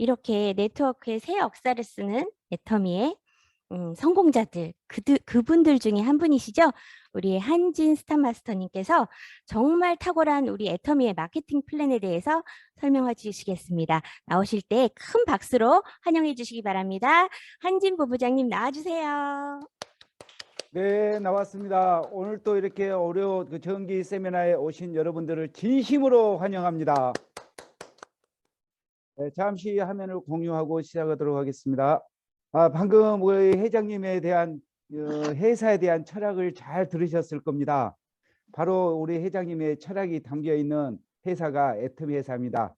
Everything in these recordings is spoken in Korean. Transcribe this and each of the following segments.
이렇게 네트워크의 새 역사를 쓰는 애터미의 성공자들, 그분들 중에 한 분이시죠. 우리 한진 스타마스터님께서 정말 탁월한 우리 애터미의 마케팅 플랜에 대해서 설명해 주시겠습니다. 나오실 때 큰 박수로 환영해 주시기 바랍니다. 한진 부부장님 나와주세요. 네, 나왔습니다. 오늘 또 이렇게 어려운 그 정기 세미나에 오신 여러분들을 진심으로 환영합니다. 네, 잠시 화면을 공유하고 시작하도록 하겠습니다. 방금 우리 회장님에 대한 회사에 대한 철학을 잘 들으셨을 겁니다. 바로 우리 회장님의 철학이 담겨 있는 회사가 애터미 회사입니다.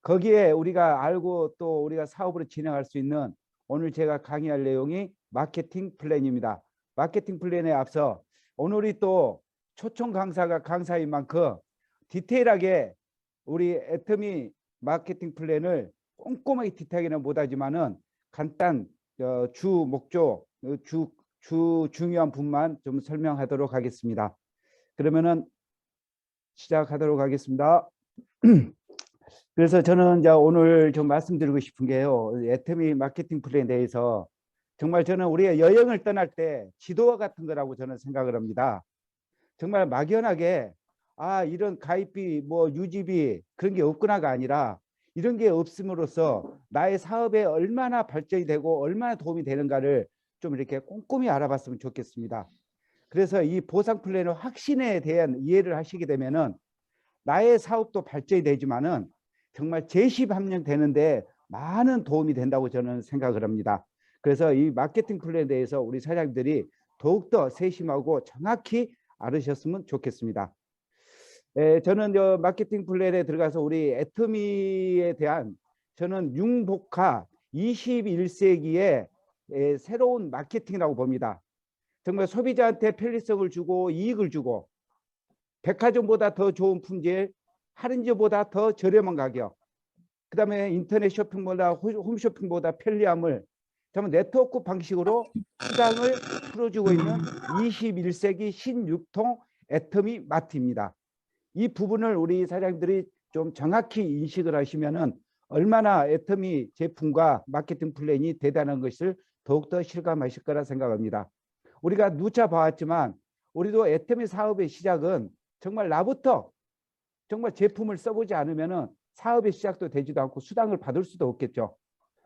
거기에 우리가 알고 또 우리가 사업으로 진행할 수 있는 오늘 제가 강의할 내용이 마케팅 플랜입니다. 마케팅 플랜에 앞서 오늘이 또 초청 강사가 강사인 만큼 디테일하게 우리 애터미 마케팅 플랜을 꼼꼼하게 디테일하게는 못하지만은 간단 주 목적 중요한 부분만 좀 설명하도록 하겠습니다. 그러면은 시작하도록 하겠습니다. 그래서 저는 이제 오늘 좀 말씀드리고 싶은 게요. 애터미 마케팅 플랜에 대해서 정말 저는 우리가 여행을 떠날 때 지도와 같은 거라고 저는 생각을 합니다. 정말 막연하게 이런 가입비 뭐 유지비 그런 게 없구나가 아니라 이런 게 없음으로써 나의 사업에 얼마나 발전이 되고 얼마나 도움이 되는가를 좀 이렇게 꼼꼼히 알아봤으면 좋겠습니다. 그래서 이 보상 플랜의 확신에 대한 이해를 하시게 되면은 나의 사업도 발전이 되지만은 정말 제시 함량되는데 많은 도움이 된다고 저는 생각을 합니다. 그래서 이 마케팅 플랜에 대해서 우리 사장님들이 더욱더 세심하고 정확히 알으셨으면 좋겠습니다. 저는 마케팅 플랜에 들어가서 우리 애터미에 대한 저는 융복화 21세기의 새로운 마케팅이라고 봅니다. 정말 소비자한테 편리성을 주고 이익을 주고 백화점보다 더 좋은 품질, 할인지보다 더 저렴한 가격, 그 다음에 인터넷 쇼핑보다 홈쇼핑보다 편리함을 정말 네트워크 방식으로 수당을 풀어주고 있는 21세기 신유통 애터미 마트입니다. 이 부분을 우리 사장님들이 좀 정확히 인식을 하시면은 얼마나 애터미 제품과 마케팅 플랜이 대단한 것을 더욱더 실감하실 거라 생각합니다. 우리가 누차 봐왔지만 우리도 애터미 사업의 시작은 정말 나부터 정말 제품을 써보지 않으면은 사업의 시작도 되지도 않고 수당을 받을 수도 없겠죠.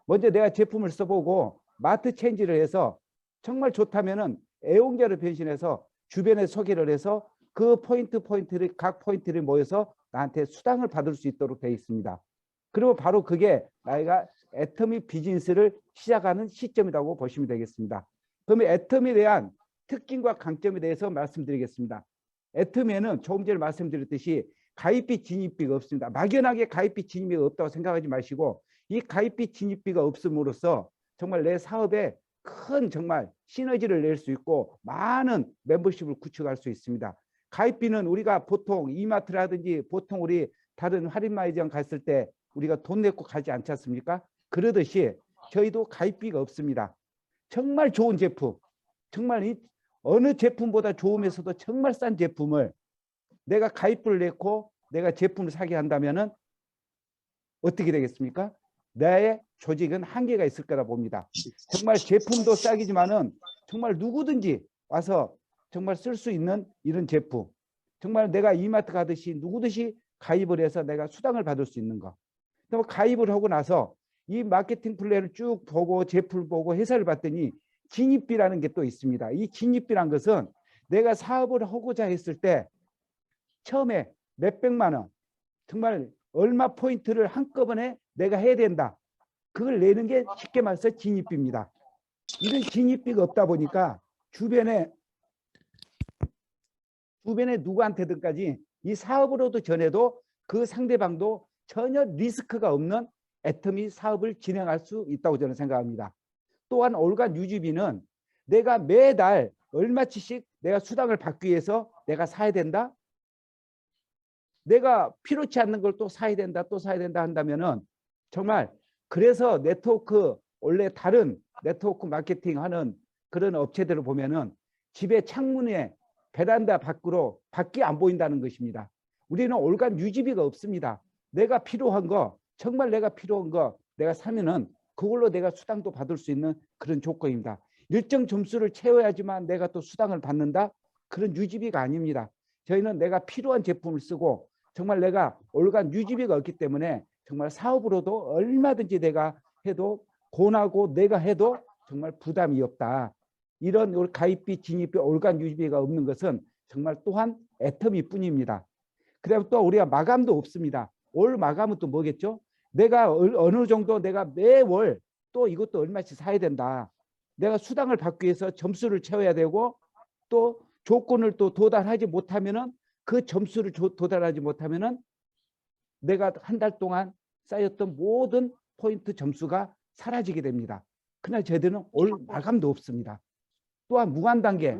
먼저 내가 제품을 써보고 마트 체인지를 해서 정말 좋다면은 애용자를 변신해서 주변에 소개를 해서 그 포인트를 각 포인트를 모여서 나한테 수당을 받을 수 있도록 되어 있습니다. 그리고 바로 그게 나이가 애터미 비즈니스를 시작하는 시점이라고 보시면 되겠습니다. 그러면 애터미에 대한 특징과 강점에 대해서 말씀드리겠습니다. 애터미에는 조금 전에 말씀드렸듯이 가입비 진입비가 없습니다. 막연하게 가입비 진입비가 없다고 생각하지 마시고 이 가입비 진입비가 없음으로써 정말 내 사업에 큰 정말 시너지를 낼 수 있고 많은 멤버십을 구축할 수 있습니다. 가입비는 우리가 보통 이마트라든지 보통 우리 다른 할인마이장 갔을 때 우리가 돈 내고 가지 않지 않습니까? 그러듯이 저희도 가입비가 없습니다. 정말 좋은 제품, 정말 어느 제품보다 좋으면서도 정말 싼 제품을 내가 가입을 냈고 내가 제품을 사게 한다면은 어떻게 되겠습니까? 나의 조직은 한계가 있을 거라 봅니다. 정말 제품도 싸기지만은 정말 누구든지 와서 정말 쓸 수 있는 이런 제품. 정말 내가 이마트 가듯이 누구든지 가입을 해서 내가 수당을 받을 수 있는 거. 그럼 가입을 하고 나서 이 마케팅 플랜을 쭉 보고 제품을 보고 회사를 봤더니 진입비라는 게 또 있습니다. 이 진입비란 것은 내가 사업을 하고자 했을 때 처음에 몇백만 원 정말 얼마 포인트를 한꺼번에 내가 해야 된다. 그걸 내는 게 쉽게 말해서 진입비입니다. 이런 진입비가 없다 보니까 주변에 누구한테든까지 이 사업으로도 전해도 그 상대방도 전혀 리스크가 없는 애터미 사업을 진행할 수 있다고 저는 생각합니다. 또한 올간 유지비는 내가 매달 얼마치씩 내가 수당을 받기 위해서 내가 사야 된다. 내가 필요치 않는 걸 또 사야 된다 한다면은 정말 그래서 네트워크 원래 다른 네트워크 마케팅 하는 그런 업체들을 보면은 집에 창문에 베란다 밖으로 밖이 안 보인다는 것입니다. 우리는 올간 유지비가 없습니다. 내가 필요한 거 정말 내가 필요한 거 내가 사면은 그걸로 내가 수당도 받을 수 있는 그런 조건입니다. 일정 점수를 채워야지만 내가 또 수당을 받는다? 그런 유지비가 아닙니다. 저희는 내가 필요한 제품을 쓰고 정말 내가 올간 유지비가 없기 때문에 정말 사업으로도 얼마든지 내가 해도 권하고 내가 해도 정말 부담이 없다. 이런 우리 가입비, 진입비, 올간 유지비가 없는 것은 정말 또한 애터미 뿐입니다. 그다음에 또 우리가 마감도 없습니다. 올 마감은 또 뭐겠죠? 내가 어느 정도 내가 매월 또 이것도 얼마씩 사야 된다. 내가 수당을 받기 위해서 점수를 채워야 되고 또 조건을 또 도달하지 못하면은 그 점수를 도달하지 못하면은 내가 한 달 동안 쌓였던 모든 포인트 점수가 사라지게 됩니다. 그러나 저희들은 올 마감도 없습니다. 또한 무한 단계,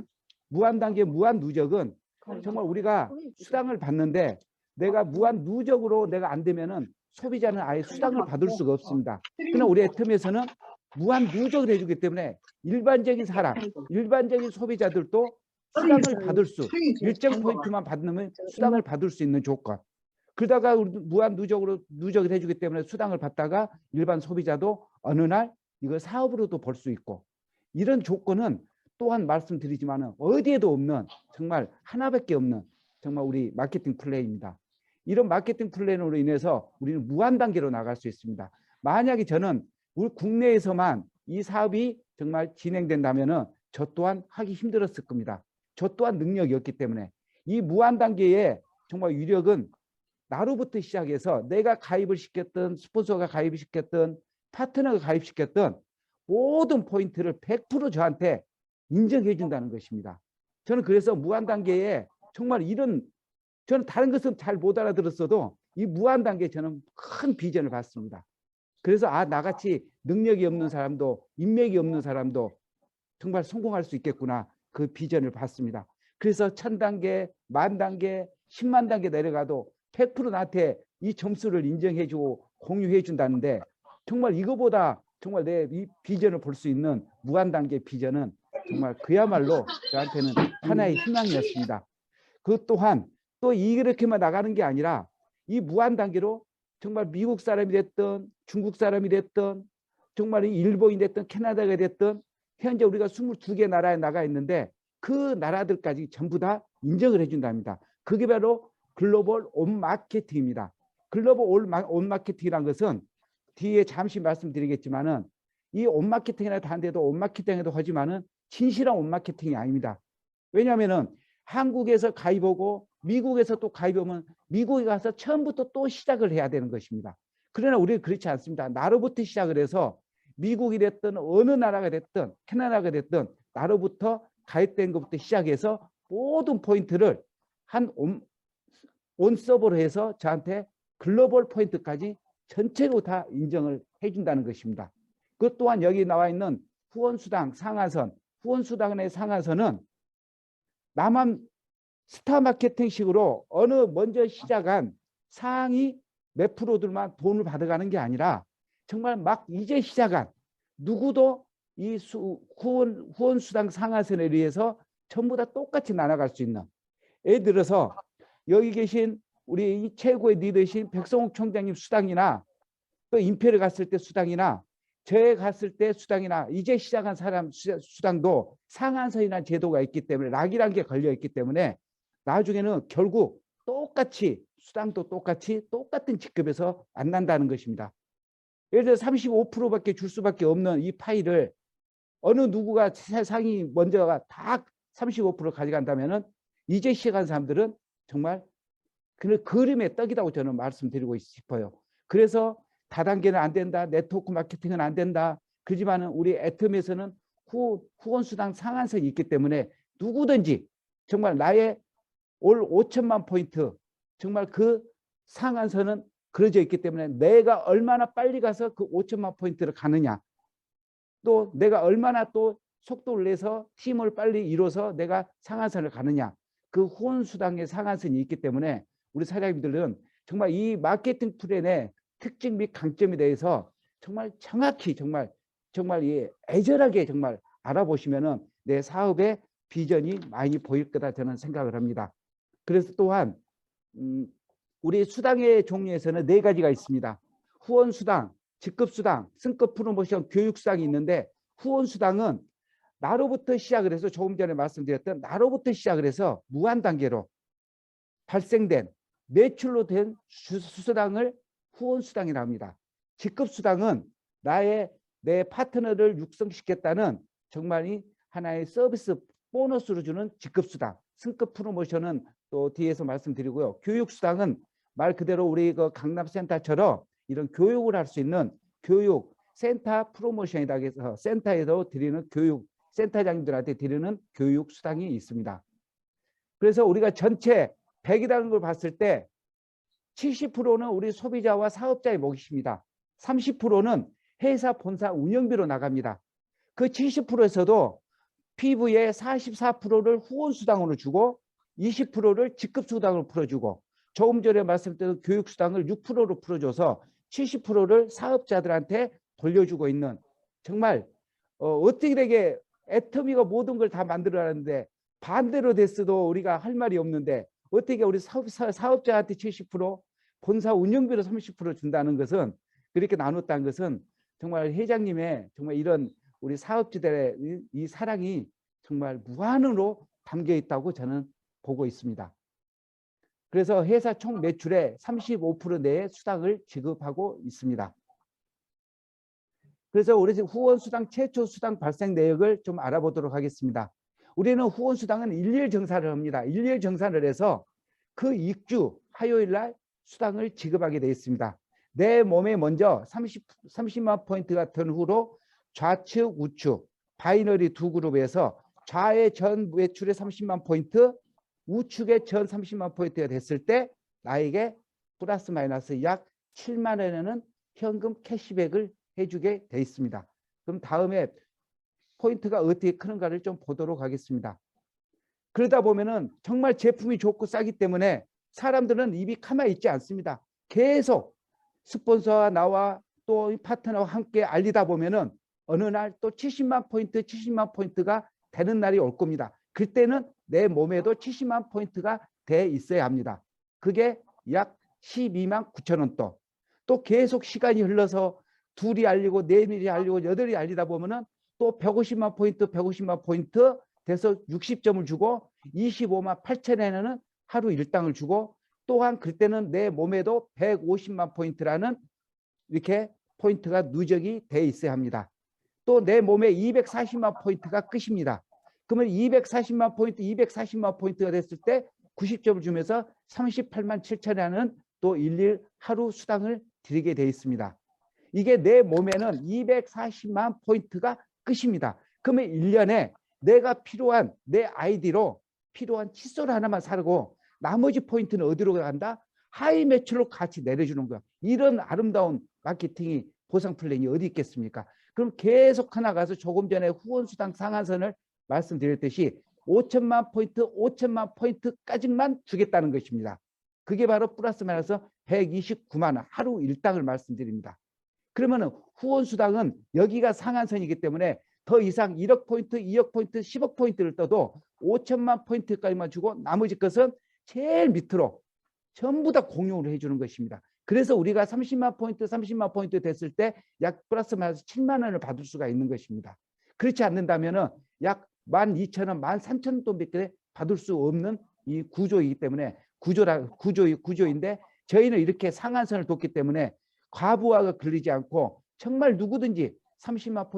무한 누적은 정말 우리가 수당을 받는데 내가 무한 누적으로 내가 안 되면은 소비자는 아예 수당을 받을 수가 없습니다. 그러나 우리 애텀에서는 무한 누적을 해주기 때문에 일반적인 사람, 일반적인 소비자들도 수당을 받을 수, 일정 포인트만 받으면 수당을 받을 수 있는 조건. 그러다가 무한 누적을 해주기 때문에 수당을 받다가 일반 소비자도 어느 날 이걸 사업으로도 볼 수 있고 이런 조건은 또한 말씀드리지만 어디에도 없는 정말 하나밖에 없는 정말 우리 마케팅 플레이입니다. 이런 마케팅 플랜으로 인해서 우리는 무한 단계로 나갈 수 있습니다. 만약에 저는 우리 국내에서만 이 사업이 정말 진행된다면은 저 또한 하기 힘들었을 겁니다. 저 또한 능력이 없기 때문에 이 무한 단계의 정말 위력은 나로부터 시작해서 내가 가입을 시켰던 스폰서가 가입을 시켰던 파트너가 가입시켰던 모든 포인트를 100% 저한테 인정해 준다는 것입니다. 저는 그래서 무한 단계에 정말 이런 저는 다른 것은 잘 못 알아들었어도 이 무한 단계에 저는 큰 비전을 봤습니다. 그래서 나같이 능력이 없는 사람도 인맥이 없는 사람도 정말 성공할 수 있겠구나 그 비전을 봤습니다. 그래서 1000단계, 10,000단계, 10만 단계 내려가도 100% 나한테 이 점수를 인정해주고 공유해준다는데 정말 이거보다 정말 내 이 비전을 볼 수 있는 무한 단계 비전은 정말 그야말로 저한테는 하나의 희망이었습니다. 그 또한 또 이렇게만 나가는 게 아니라 이 무한 단계로 정말 미국 사람이 됐든 중국 사람이 됐든 정말 일본이 됐든 캐나다가 됐든 현재 우리가 22개 나라에 나가 있는데 그 나라들까지 전부 다 인정을 해준답니다. 그게 바로 글로벌 온 마케팅입니다. 글로벌 온 마케팅이란 것은 뒤에 잠시 말씀드리겠지만은 이 온 마케팅이나 다른 데도 온 마케팅에도 하지만은 진실한 온 마케팅이 아닙니다. 왜냐하면은 한국에서 가입하고 미국에서 또 가입하면 미국에 가서 처음부터 또 시작을 해야 되는 것입니다. 그러나 우리는 그렇지 않습니다. 나로부터 시작을 해서 미국이 됐든 어느 나라가 됐든 캐나다가 됐든 나로부터 가입된 것부터 시작해서 모든 포인트를 한 온 서버로 해서 저한테 글로벌 포인트까지 전체로 다 인정을 해준다는 것입니다. 그것 또한 여기 나와 있는 후원수당 상한선, 후원수당의 상한선은 나만 스타 마케팅식으로 어느 먼저 시작한 상위 몇 프로들만 돈을 받아가는 게 아니라 정말 막 이제 시작한 누구도 이 후원수당 상한선에 의해서 전부 다 똑같이 나눠갈 수 있는 예를 들어서 여기 계신 우리 최고의 리더신 백성욱 총장님 수당이나 또 임페를 갔을 때 수당이나 저에 갔을 때 수당이나 이제 시작한 사람 수당도 상한선이라는 제도가 있기 때문에 락이라는 게 걸려 있기 때문에 나중에는 결국 똑같이 수당도 똑같이 똑같은 직급에서 안 난다는 것입니다. 예를 들어 35%밖에 줄 수밖에 없는 이 파일을 어느 누구가 세상이 먼저가 다 35% 가져간다면은 이제 시작한 사람들은 정말 그 그림의 떡이라고 저는 말씀드리고 싶어요. 그래서 다단계는 안 된다. 네트워크 마케팅은 안 된다. 그렇지만은 우리 애텀에서는 후원수당 상한선이 있기 때문에 누구든지 정말 나의 올 5천만 포인트 정말 그 상한선은 그려져 있기 때문에 내가 얼마나 빨리 가서 그 5천만 포인트를 가느냐 또 내가 얼마나 또 속도를 내서 팀을 빨리 이뤄서 내가 상한선을 가느냐 그 후원수당의 상한선이 있기 때문에 우리 사장님들은 정말 이 마케팅 플랜의 특징 및 강점에 대해서 정말 정확히 정말 애절하게 정말 알아보시면은 내 사업의 비전이 많이 보일 거다 저는 생각을 합니다. 그래서 또한 우리 수당의 종류에서는 4가지가 있습니다. 후원 수당, 직급수당, 승급 프로모션, 교육수당이 있는데 후원수당은 나로부터 시작을 해서 조금 전에 말씀드렸던 나로부터 시작을 해서 무한 단계로 발생된 매출로 된 수수당을 후원수당이라고 합니다. 직급수당은 내 파트너를 육성시켰다는 정말 하나의 서비스 보너스로 주는 직급수당. 승급 프로모션은 또 뒤에서 말씀드리고요. 교육수당은 말 그대로 우리 그 강남센터처럼 이런 교육을 할 수 있는 교육 센터 프로모션이다 해서 센터에서 드리는 교육 센터장님들한테 드리는 교육 수당이 있습니다. 그래서 우리가 전체 100이라는 걸 봤을 때 70%는 우리 소비자와 사업자의 몫입니다. 30%는 회사 본사 운영비로 나갑니다. 그 70%에서도 피부의 44%를 후원수당으로 주고 20%를 직급수당으로 풀어주고 조금 전에 말씀드린 교육수당을 6%로 풀어줘서 70%를 사업자들한테 돌려주고 있는 정말 어떻게 되게 애터미가 모든 걸 다 만들어놨는데 반대로 됐어도 우리가 할 말이 없는데 어떻게 우리 사업자한테 70% 본사 운영비로 30% 준다는 것은 그렇게 나눴다는 것은 정말 회장님의 정말 이런 우리 사업주들의 이 사랑이 정말 무한으로 담겨 있다고 저는 보고 있습니다. 그래서 회사 총 매출의 35% 내의 수당을 지급하고 있습니다. 그래서 우리 후원수당 최초 수당 발생 내역을 좀 알아보도록 하겠습니다. 우리는 후원수당은 일일 정산을 합니다. 일일 정산을 해서 그 익주 화요일 날 수당을 지급하게 되어 있습니다. 내 몸에 먼저 30만 포인트가 든 후로 좌측 우측 바이너리 두 그룹에서 좌의 전 매출의 30만 포인트 우측의 전 30만 포인트가 됐을 때 나에게 플러스 마이너스 약 7만 원에는 현금 캐시백을 해주게 돼 있습니다. 그럼 다음에 포인트가 어떻게 크는가를 좀 보도록 하겠습니다. 그러다 보면은 정말 제품이 좋고 싸기 때문에 사람들은 입이 가만히 있지 않습니다. 계속 스폰서와 나와 또 파트너와 함께 알리다 보면은 어느 날 또 70만 포인트가 되는 날이 올 겁니다. 그때는 내 몸에도 70만 포인트가 돼 있어야 합니다. 그게 약 12만 9천 원 또 계속 시간이 흘러서 둘이 알리고 넷이 알리고 여덟이 알리다 보면은 또 150만 포인트 돼서 60점을 주고 25만 8천엔은 하루 일당을 주고 또한 그때는 내 몸에도 150만 포인트라는 이렇게 포인트가 누적이 돼 있어야 합니다. 또 내 몸에 240만 포인트가 끝입니다. 그러면 240만 포인트가 됐을 때 90점을 주면서 38만 7천엔은 또 일일 하루 수당을 드리게 돼 있습니다. 이게 내 몸에는 240만 포인트가 끝입니다. 그러면 1년에 내가 필요한 내 아이디로 필요한 칫솔 하나만 사고 나머지 포인트는 어디로 간다? 하이 매출로 같이 내려주는 거야. 이런 아름다운 마케팅이 보상 플랜이 어디 있겠습니까? 그럼 계속 하나 가서 조금 전에 후원수당 상한선을 말씀드렸듯이 5천만 포인트까지만 주겠다는 것입니다. 그게 바로 플러스 마이너스 129만 원 하루 일당을 말씀드립니다. 그러면 후원수당은 여기가 상한선이기 때문에 더 이상 1억 포인트, 2억 포인트, 10억 포인트를 떠도 5천만 포인트까지만 주고 나머지 것은 제일 밑으로 전부 다 공용으로 해주는 것입니다. 그래서 우리가 30만 포인트 됐을 때 약 플러스 마이너스 7만 원을 받을 수가 있는 것입니다. 그렇지 않는다면 약 12,000원, 13,000원 돈밖에 받을 수 없는 이 구조이기 때문에 구조인데 저희는 이렇게 상한선을 뒀기 때문에 과부하가 걸리지 않고 정말 누구든지 30만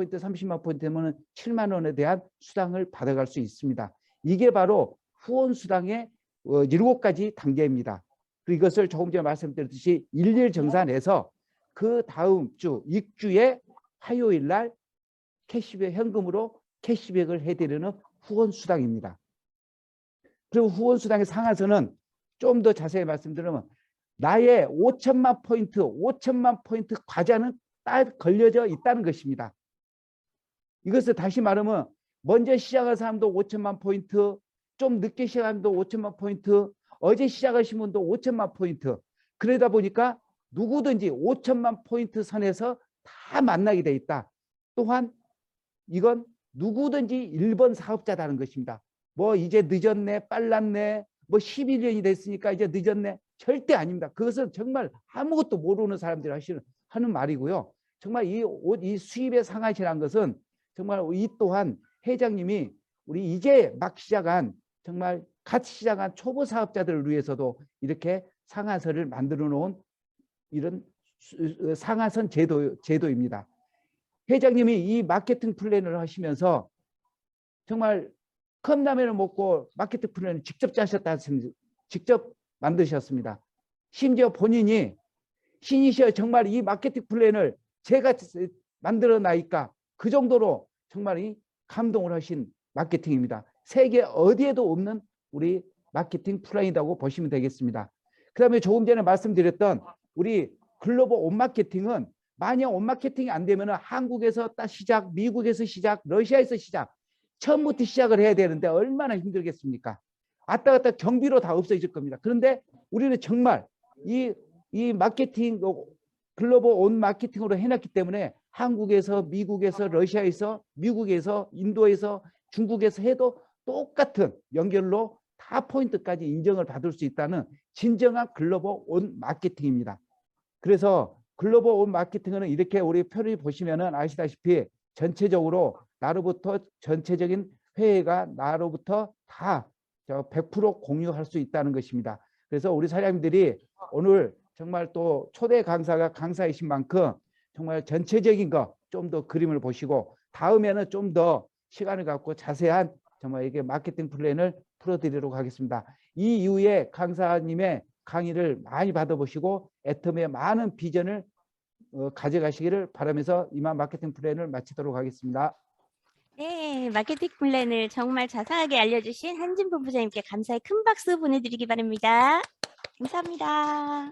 포인트 되면 7만 원에 대한 수당을 받아갈 수 있습니다. 이게 바로 후원수당의 7가지 단계입니다. 그리고 이것을 조금 전에 말씀드렸듯이 일일 정산해서 그 다음 주 익주의 화요일 날 캐시백 현금으로 캐시백을 해드리는 후원수당입니다. 그리고 후원수당의 상한선은 좀 더 자세히 말씀드리면 나의 5천만 포인트 과자는 딱 걸려져 있다는 것입니다. 이것을 다시 말하면 먼저 시작한 사람도 5천만 포인트, 좀 늦게 시작한 사람도 5천만 포인트, 어제 시작하신 분도 5천만 포인트. 그러다 보니까 누구든지 5천만 포인트 선에서 다 만나게 돼 있다. 또한 이건 누구든지 1번 사업자다는 것입니다. 뭐 이제 늦었네, 빨랐네, 뭐 11년이 됐으니까 이제 늦었네. 절대 아닙니다. 그것은 정말 아무것도 모르는 사람들이 하는 말이고요. 정말 이 옷, 이 수입의 상한이라는 것은 정말 이 또한 회장님이 우리 이제 막 시작한 정말 갓 시작한 초보 사업자들을 위해서도 이렇게 상한선을 만들어 놓은 이런 상한선 제도입니다. 회장님이 이 마케팅 플랜을 하시면서 정말 컵라면을 먹고 마케팅 플랜을 직접 짜셨다, 직접 만드셨습니다. 심지어 본인이 신이시여 정말 이 마케팅 플랜을 제가 만들어 나니까 그 정도로 정말 이 감동을 하신 마케팅입니다. 세계 어디에도 없는 우리 마케팅 플랜이라고 보시면 되겠습니다. 그 다음에 조금 전에 말씀드렸던 우리 글로벌 옷 마케팅은 만약 옷 마케팅이 안 되면 한국에서 딱 시작, 미국에서 시작, 러시아에서 시작, 처음부터 시작을 해야 되는데 얼마나 힘들겠습니까? 왔다 갔다 경비로 다 없어질 겁니다. 그런데 우리는 정말 이 마케팅, 글로벌 온 마케팅으로 해놨기 때문에 한국에서, 미국에서, 러시아에서, 미국에서, 인도에서, 중국에서 해도 똑같은 연결로 다 포인트까지 인정을 받을 수 있다는 진정한 글로벌 온 마케팅입니다. 그래서 글로벌 온 마케팅은 이렇게 우리 표를 보시면은 아시다시피 전체적으로 나로부터 전체적인 회의가 나로부터 다 100% 공유할 수 있다는 것입니다. 그래서 우리 사장님들이 오늘 정말 또 초대 강사가 강사이신 만큼 정말 전체적인 거 좀 더 그림을 보시고 다음에는 좀 더 시간을 갖고 자세한 정말 이게 마케팅 플랜을 풀어드리도록 하겠습니다. 이 이후에 강사님의 강의를 많이 받아보시고 애텀의 많은 비전을 가져가시기를 바라면서 이만 마케팅 플랜을 마치도록 하겠습니다. 네, 마케팅 플랜을 정말 자세하게 알려주신 한진 본부장님께 감사의 큰 박수 보내드리기 바랍니다. 감사합니다. 와,